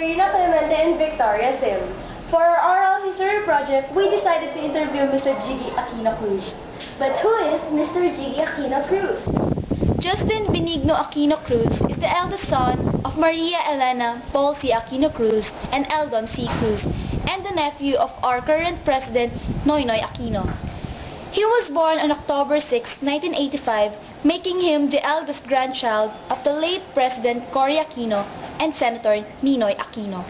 Dorina, Clemente, and Victoria Sim. For our oral history project, we decided to interview Mr. Jiggy Aquino Cruz. But who is Mr. Jiggy Aquino Cruz? Justin Benigno Aquino Cruz is the eldest son of Maria Elena Paul C. Aquino Cruz and Eldon C. Cruz, and the nephew of our current president, Noynoy Aquino. He was born on October 6, 1985, making him the eldest grandchild of the late President Cory Aquino and Senator Noynoy Aquino.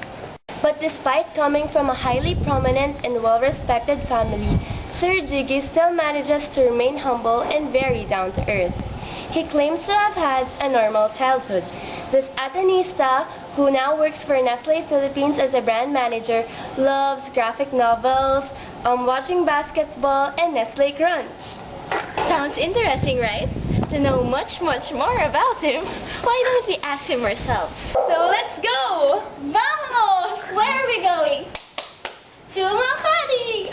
But despite coming from a highly prominent and well-respected family, Sir Jiggy still manages to remain humble and very down-to-earth. He claims to have had a normal childhood. This Atenista, who now works for Nestle Philippines as a brand manager, loves graphic novels, watching basketball, and Nestle Crunch. Sounds interesting, right? To know much more about him, why don't we ask him ourselves? So let's go! Vamos! Where are we going? To Makati!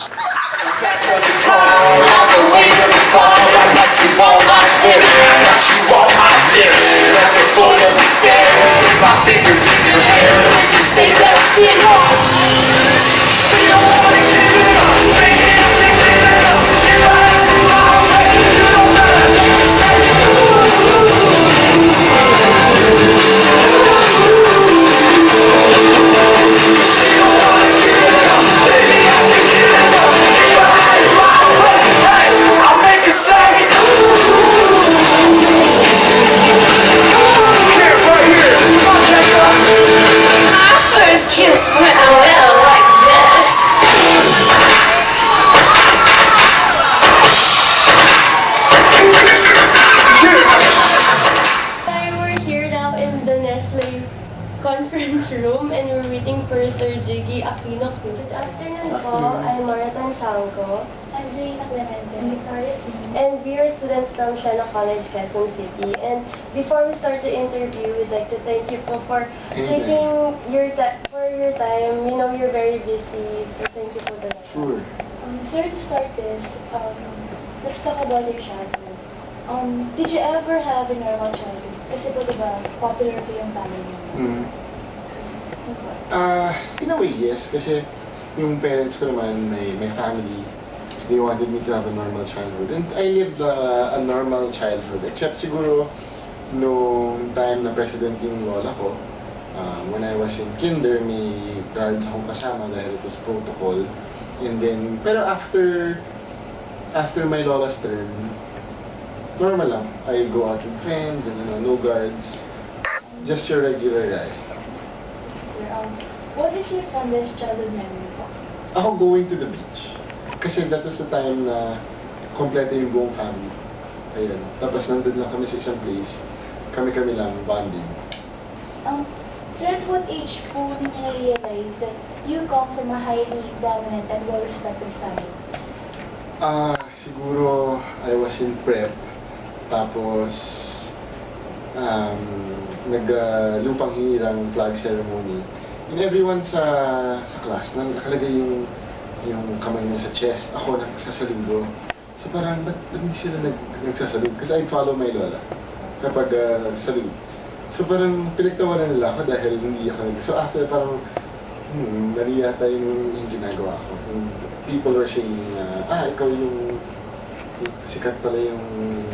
Conference room, and we're waiting for Sir Jiggy Aquino Cruz. Good afternoon po. I'm Tanchanco. I'm Dorina Clemente. And Victoria Sim. And we are students from Siena College, Quezon City. And before we start the interview, we'd like to thank you po for taking your time. We know you're very busy, so thank you for the time. Sure. Sir, to start this, let's talk about your childhood. Did you ever have a normal childhood? Kasi po diba, popular po yung family. In a way, yes. Kasi yung parents ko naman, may family. They wanted me to have a normal childhood. And I lived a normal childhood. Except siguro, nung time na president yung lola ko, when I was in kinder, may guards akong kasama dahil it was protocol. And then, pero after my lola's term, normal lang. I go out with friends and no guards. Just your regular guy. What is your fondest childhood memory po? Ako going to the beach. Kasi that was the time na kompleto yung buong family. Ayun. Tapos nandun lang kami sa isang place. Kami-kami lang, bonding. Sir, at what age po did you realize that you come from a highly prominent and well-respected family? Siguro I was in prep. Tapos, lupang hinirang flag ceremony. And everyone sa class, nakalagay yung kamay niya sa chest. Ako nagsasaludo. So parang, ba't hindi sila nagsasalud? Kasi I follow my lola kapag salute. So parang pinagtawanan nila ako dahil hindi ako So after parang, mali yata yung ginagawa ko. People were saying, ikaw yung sikat pala yung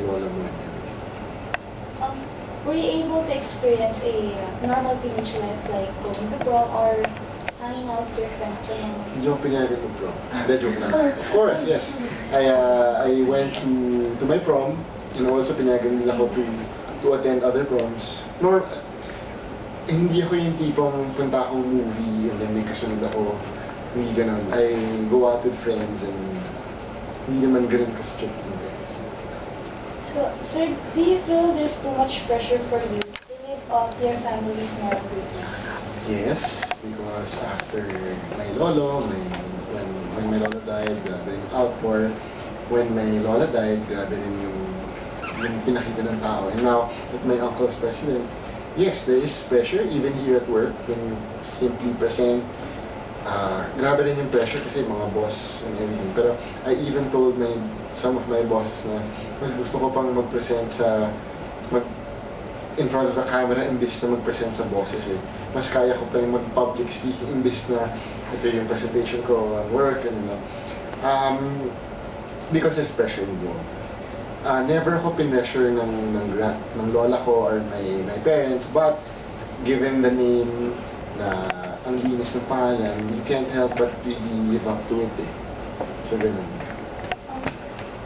lola mo. Were you able to experience a normal teenage life like going to prom or hanging out with your friends? Hindi ako pinayagan ng prom. Hindi, joke lang. Of course, yes. I went to my prom and also pinayagan nila ako to attend other proms. Hindi ako yung tipong punta akong movie and then may kasunod ako. Hindi ganun. I go out with friends and hindi naman ganun ka-strict yung parents. So, sir, do you feel there's too much pressure for you to live up to your family's normal routine? Yes, because after my lolo, when my lola died, grabe rin yung outpour. When my lola died, grabe rin yung pinakita ng tao. And now, that my uncle's president, yes, there is pressure, even here at work, when you simply present. Grabe rin yung pressure kasi mga boss and everything. Pero I even told some of my bosses na mas gusto ko pang mag-present sa in front of the camera imbis na mag-present sa boses eh. Mas kaya ko pa yung mag-public speaking imbis na ito yung presentation ko at work and because there's pressure involved. Never ako pinressure ng lola ko or my parents, but given the name na ang linis ng pangalan, you can't help but really live up to it eh. So ganun.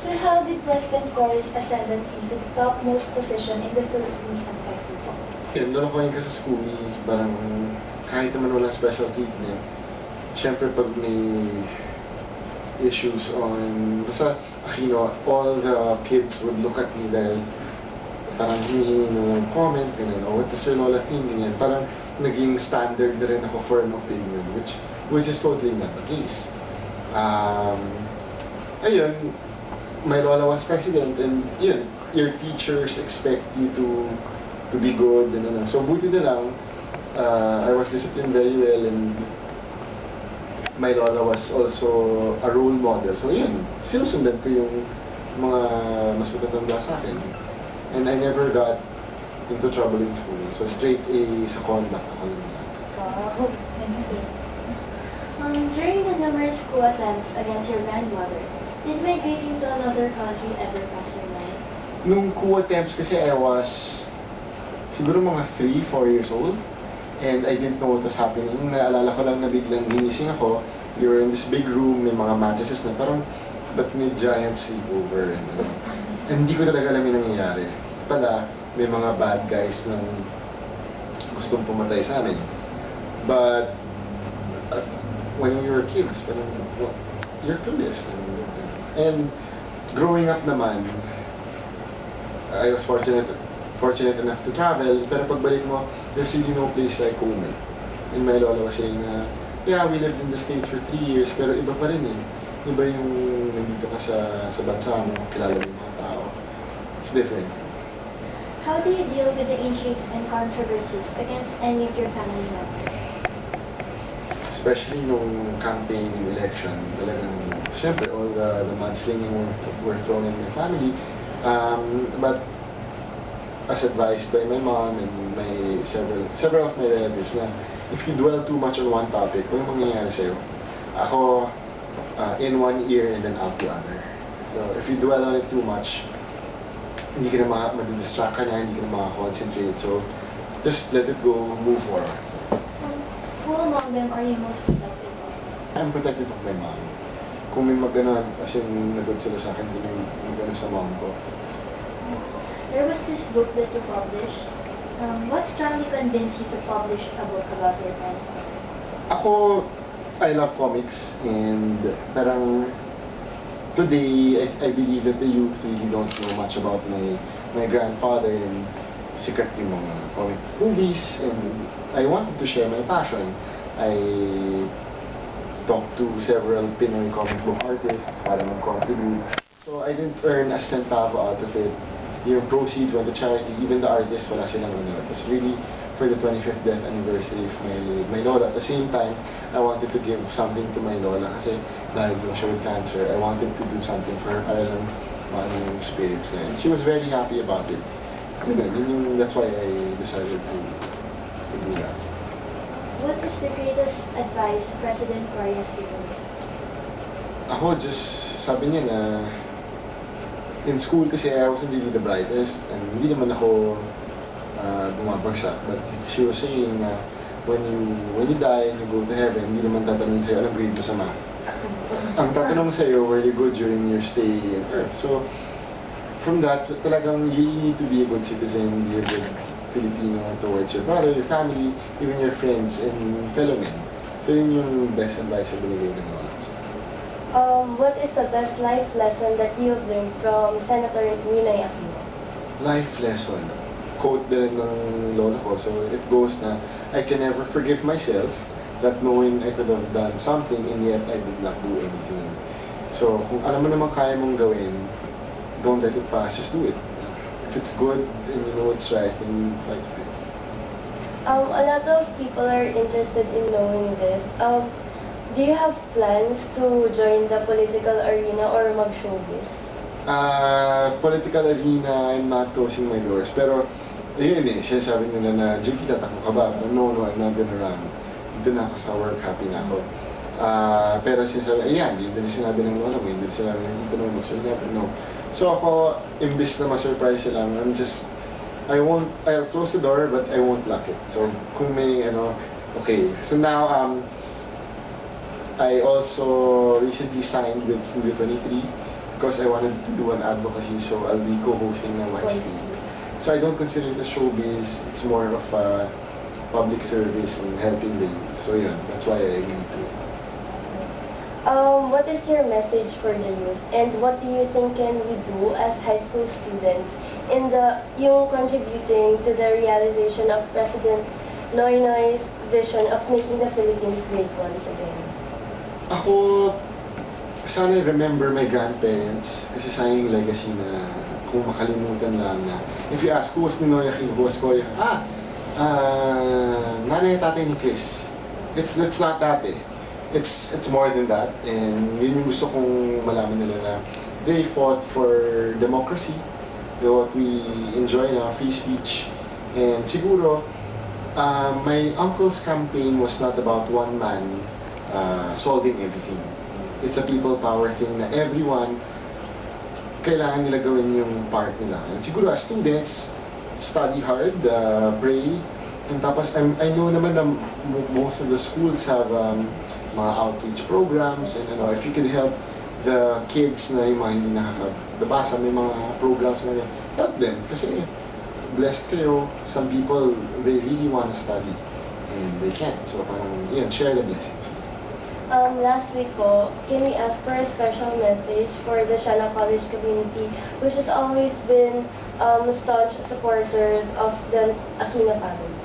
Sir, how did President Cory's ascendancy to the topmost position in the Philippines affect you po? Yun, doon ako yun ka sa school, parang kahit naman walang special treatment, syempre pag may issues on, basta Aquino, all the kids would look at me dahil parang hinihingi ng comment, ganun, oh, what does your lola think, ganyan. Parang naging standard na rin ako for an opinion, which is totally not the case. Ayun, my lola was president and yun, your teachers expect you to be good and ano. So buti na lang, I was disciplined very well and my lola was also a role model. So yun, sinusundan ko yung mga mas matatanda sa akin. And I never got into trouble in school. So straight A sa conduct ako naman. Wow, during the numerous school attempts against your grandmother, did migrating to another country ever pass your mind? Nung coup attempts kasi I was siguro mga 3-4 years old. And I didn't know what was happening. Naalala ko lang na biglang ginising ako. We were in this big room, may mga mattresses na parang but may giant sleepover. And hindi ko talaga alam yung nangyayari. Pala, may mga bad guys na gustong pumatay sa amin. But when we were kids, parang, well, you're clueless. And growing up naman, I was fortunate enough to travel, pero pagbalik mo, there's really no place like home eh. And my lola was saying yeah, we lived in the States for 3 years, pero iba pa rin eh. Iba yung nandito ka sa bansa mo, kilala mo yung mga tao. It's different. How do you deal with the issues and controversies against any of your family members? Especially nung campaign and election, talagang, syempre, all the mudslinging were thrown in my family. But as advised by my mom and several of my relatives na if you dwell too much on one topic, ano mangyayari sa'yo? Ako, in one ear and then out the other. So if you dwell on it too much, hindi ka na madidistract ka na, hindi ka na makakoncentrate. So just let it go, move forward. Who among them are you most protective of? I'm protective of my mom. Kung may magana, as in nagod sila sa akin, hindi may magana sa mom ko. There was this book that you published. What strongly convinced you to publish a book about your grandfather? Ako, I love comics and parang today, I believe that the youth really don't know much about my grandfather and sikat yung mga comic movies and I wanted to share my passion. I talked to several Pinoy comic book artists para mag-contribute. So I didn't earn a centavo out of it. Yung proceeds went to charity, even the artists, wala silang ano. It was really for the 25th death anniversary of my lola. At the same time, I wanted to give something to my lola kasi dahil siya with cancer, I wanted to do something for her para lang maano yung spirits niya. And she was very happy about it. That's why I decided to do that. What is the greatest advice President Cory has given you? Ako, just sabi niya na in school kasi I wasn't really the brightest and hindi naman ako bumabagsak. But she was saying na when you die and you go to heaven, hindi naman tatanungin sa'yo, anong grade mo sa math? Ang tatanong sa'yo, were you good during your stay on Earth? So, from that, talagang you need to be a good citizen, be a good Filipino towards your brother, your family, even your friends and fellow men. So, yun yung best advice na binigay ng lola ko. What is the best life lesson that you have learned from Senator Noynoy Aquino? Life lesson. Quote din ng lola ko. So it goes na, I can never forgive myself that knowing I could have done something and yet I did not do anything. So kung alam mo naman kaya mong gawin, don't let it pass, just do it. If it's good and you know it's right, then fight for it. A lot of people are interested in knowing this. Do you have plans to join the political arena or mag-showbiz? Political arena, I'm not closing my doors. Pero ayun eh, sinasabi nila na, Jiggy, tatakbo ka ba? No, I'm not gonna run. Dito na ako sa work, happy na ako. Pero sinasabi, ayan, hindi na sinabi ng lola mo, hindi na sinabi ng dito no, so you never know. So ako, imbis na ma-surprise sila, I'll close the door, but I won't lock it. So kung may, okay. So now, I also recently signed with Studio 23 because I wanted to do an advocacy, so I'll be co-hosting ng YC. So I don't consider it a showbiz, it's more of a public service and helping the youth. So yeah, that's why I agreed to it. What is your message for the youth, and what do you think can we do as high school students in yung contributing to the realization of President Noynoy's vision of making the Philippines great once again? Ako, sana I remember my grandparents kasi sayang yung legacy na kung makalimutan lang na if you ask who was Noynoy Aquino, who was Korea, nanay tatay ni Chris. It's not that eh. It's more than that, and yun yung gusto kong malaman nila na they fought for democracy, what we enjoy now, free speech, and siguro my uncle's campaign was not about one man solving everything. It's a people power thing na everyone kailangan nila gawin yung part nila. And siguro as students, study hard, pray, and tapos I know naman na most of the schools have mga outreach programs, and if you could help the kids na yung mga hindi nakakabasa, may mga programs na help them. Kasi blessed kayo, some people, they really want to study, and they can't. So parang, share the blessings. Lastly po, can we ask for a special message for the Siena College community, which has always been staunch supporters of the Aquino family?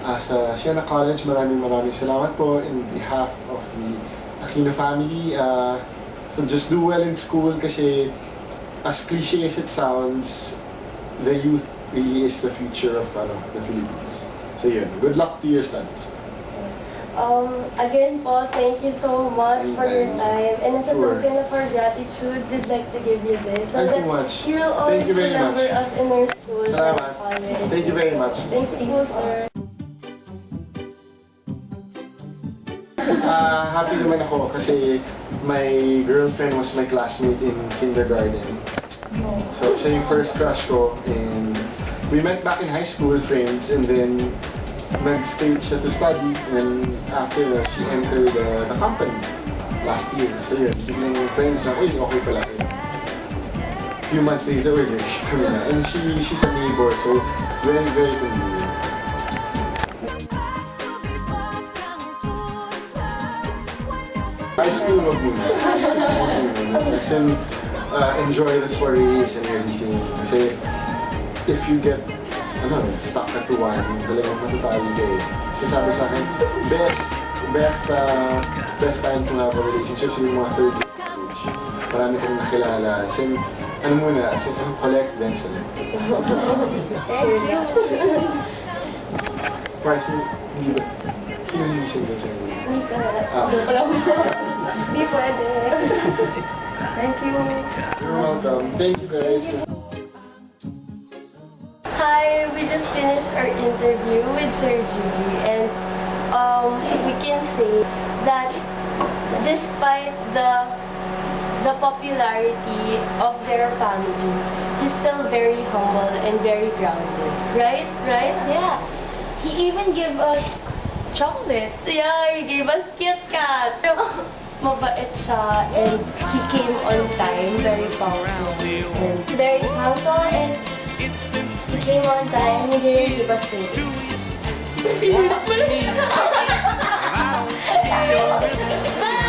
Sa Siena College, maraming salamat po in behalf of the Aquino family. So just do well in school kasi as cliche as it sounds, the youth really is the future of the Philippines. So yun, good luck to your studies. Again po, thank you so much for your time. And as a token of our gratitude, we'd like to give you this. So Thank you much. You will always remember us in our school. Salamat. Thank you very much. Thank you, sir. Happy naman ako kasi my girlfriend was my classmate in kindergarten. So siya yung first crush ko, and we met back in high school, friends, and then nag-stayed siya to study, and after that, she entered the company last year. So yun, biglang friends na, uy, okay pala. A few months later, uy, kami na. And she's a neighbor, so it's very, very convenient. High school, wag muna. Kasi enjoy the soirees and everything. Kasi if you get stuck at one, talagang matatali ka eh. Kasi sabi sa akin, best time to have a relationship yung mga third age. Marami kong nakilala. As in, collect then select. Kasi, hindi ba? Sino yung single sa'yo? Hindi pwede. Thank you. You're welcome. Thank you guys. Hi, we just finished our interview with Sir Jiggy, and we can say that despite the popularity of their family, he's still very humble and very grounded. Right? Right? Yeah. He even gave us chocolate. Yeah, he gave us Kit Kat. Mabait siya, and he came on time, very punctual. And Very punctual, and he came on time. He didn't keep us waiting. Bye!